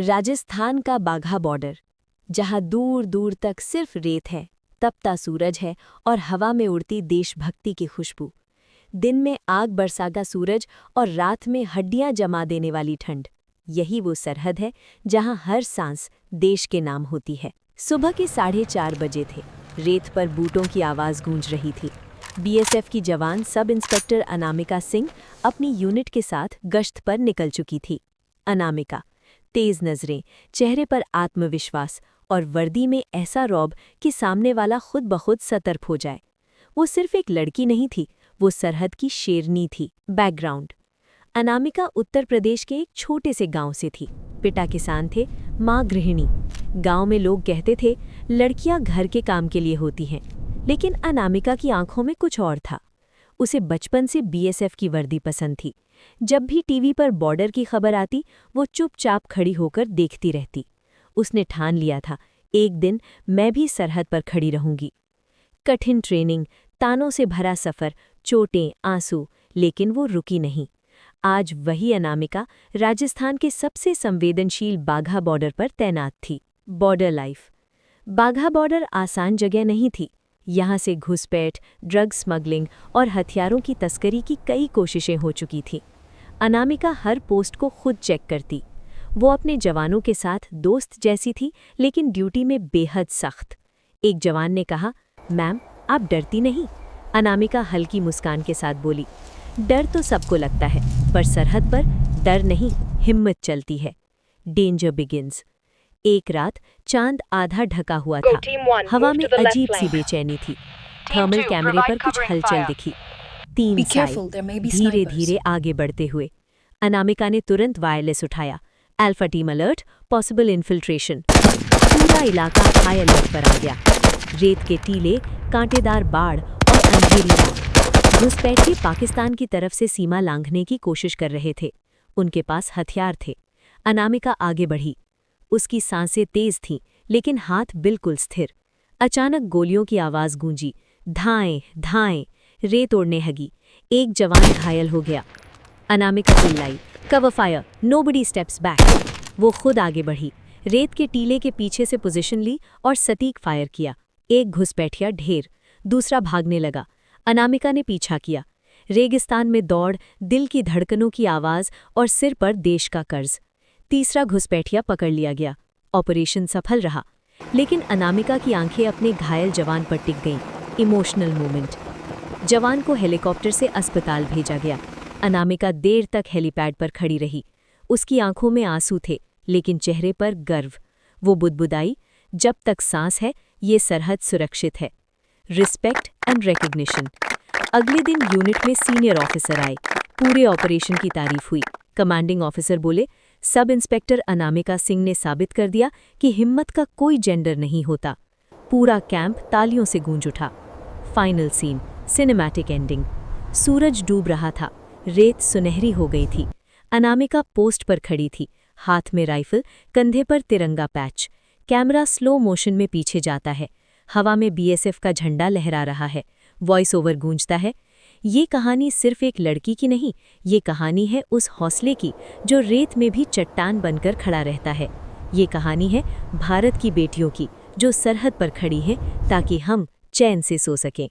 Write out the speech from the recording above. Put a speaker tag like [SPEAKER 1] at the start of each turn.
[SPEAKER 1] राजस्थान का बाघा बॉर्डर, जहां दूर दूर तक सिर्फ रेत है, तपता सूरज है और हवा में उड़ती देशभक्ति की खुशबू। दिन में आग बरसाता सूरज और रात में हड्डियां जमा देने वाली ठंड। यही वो सरहद है जहां हर सांस देश के नाम होती है। सुबह के 4:30 बजे थे। रेत पर बूटों की आवाज़ गूंज रही थी। बीएसएफ की जवान सब इंस्पेक्टर अनामिका सिंह अपनी यूनिट के साथ गश्त पर निकल चुकी थी। अनामिका, तेज नजरें, चेहरे पर आत्मविश्वास और वर्दी में ऐसा रौब कि सामने वाला खुद ब खुद सतर्क हो जाए। वो सिर्फ एक लड़की नहीं थी, वो सरहद की शेरनी थी। बैकग्राउंड: अनामिका उत्तर प्रदेश के एक छोटे से गांव से थी। पिता किसान थे, माँ गृहिणी। गांव में लोग कहते थे लड़कियां घर के काम के लिए होती हैं, लेकिन अनामिका की आंखों में कुछ और था। उसे बचपन से बीएसएफ की वर्दी पसंद थी। जब भी टीवी पर बॉर्डर की खबर आती, वो चुपचाप खड़ी होकर देखती रहती। उसने ठान लिया था, एक दिन मैं भी सरहद पर खड़ी रहूंगी। कठिन ट्रेनिंग, तानों से भरा सफ़र, चोटें, आंसू, लेकिन वो रुकी नहीं। आज वही अनामिका राजस्थान के सबसे संवेदनशील बाघा बॉर्डर पर तैनात थी। Border life. बाघा बॉर्डर आसान जगह नहीं थी। यहाँ से घुसपैठ, ड्रग स्मगलिंग और हथियारों की तस्करी की कई कोशिशें हो चुकी थीं। अनामिका हर पोस्ट को खुद चेक करती। वो अपने जवानों के साथ दोस्त जैसी थी, लेकिन ड्यूटी में बेहद सख्त। एक जवान ने कहा, मैम आप डरती नहीं? अनामिका हल्की मुस्कान के साथ बोली, डर तो सबको लगता है, पर सरहद पर डर नहीं, हिम्मत चलती है। Danger begins. एक रात चांद आधा ढका हुआ था। हवा में अजीब सी बेचैनी थी। थर्मल कैमरे पर कुछ हलचल दिखी। 3 साइड धीरे धीरे आगे बढ़ते हुए। अनामिका ने तुरंत वायरलेस उठाया। Alpha team alert, possible infiltration. पूरा इलाका हाई अलर्ट पर आ गया। रेत के टीले, कांटेदार बाड़ और अंधेरी रात। घुसपैठी पाकिस्तान की तरफ से सीमा लांघने की कोशिश कर रहे थे। उनके पास हथियार थे। अनामिका आगे बढ़ी। उसकी सांसें तेज थीं, लेकिन हाथ बिल्कुल स्थिर। अचानक गोलियों की आवाज़ गूंजी। धाएं धाएं, रेत उड़ने लगी। एक जवान घायल हो गया। अनामिका चिल्लाई, cover fire, nobody steps back. वो खुद आगे बढ़ी, रेत के टीले के पीछे से पोजीशन ली और सटीक फायर किया। एक घुसपैठिया ढेर, दूसरा भागने लगा। अनामिका ने पीछा किया। रेगिस्तान में दौड़, दिल की धड़कनों की आवाज़ और सिर पर देश का कर्ज। तीसरा घुसपैठिया पकड़ लिया गया। ऑपरेशन सफल रहा, लेकिन अनामिका की आंखें अपने घायल जवान पर टिक गईं। Emotional moment. जवान को हेलीकॉप्टर से अस्पताल भेजा गया। अनामिका देर तक हेलीपैड पर खड़ी रही। उसकी आंखों में आंसू थे, लेकिन चेहरे पर गर्व। वो बुदबुदाई, जब तक सांस है ये सरहद सुरक्षित है। Respect and recognition. अगले दिन यूनिट में सीनियर ऑफिसर आए। पूरे ऑपरेशन की तारीफ हुई। कमांडिंग ऑफिसर बोले, सब इंस्पेक्टर अनामिका सिंह ने साबित कर दिया कि हिम्मत का कोई जेंडर नहीं होता। पूरा कैंप तालियों से गूंज उठा। Final scene, cinematic ending. सूरज डूब रहा था, रेत सुनहरी हो गई थी। अनामिका पोस्ट पर खड़ी थी, हाथ में राइफल, कंधे पर तिरंगा पैच। कैमरा स्लो मोशन में पीछे जाता है। हवा में बीएसएफ का झंडा लहरा रहा है। वॉइस ओवर गूंजता है, ये कहानी सिर्फ एक लड़की की नहीं, ये कहानी है उस हौसले की जो रेत में भी चट्टान बनकर खड़ा रहता है। ये कहानी है भारत की बेटियों की जो सरहद पर खड़ी हैं ताकि हम चैन से सो सकें।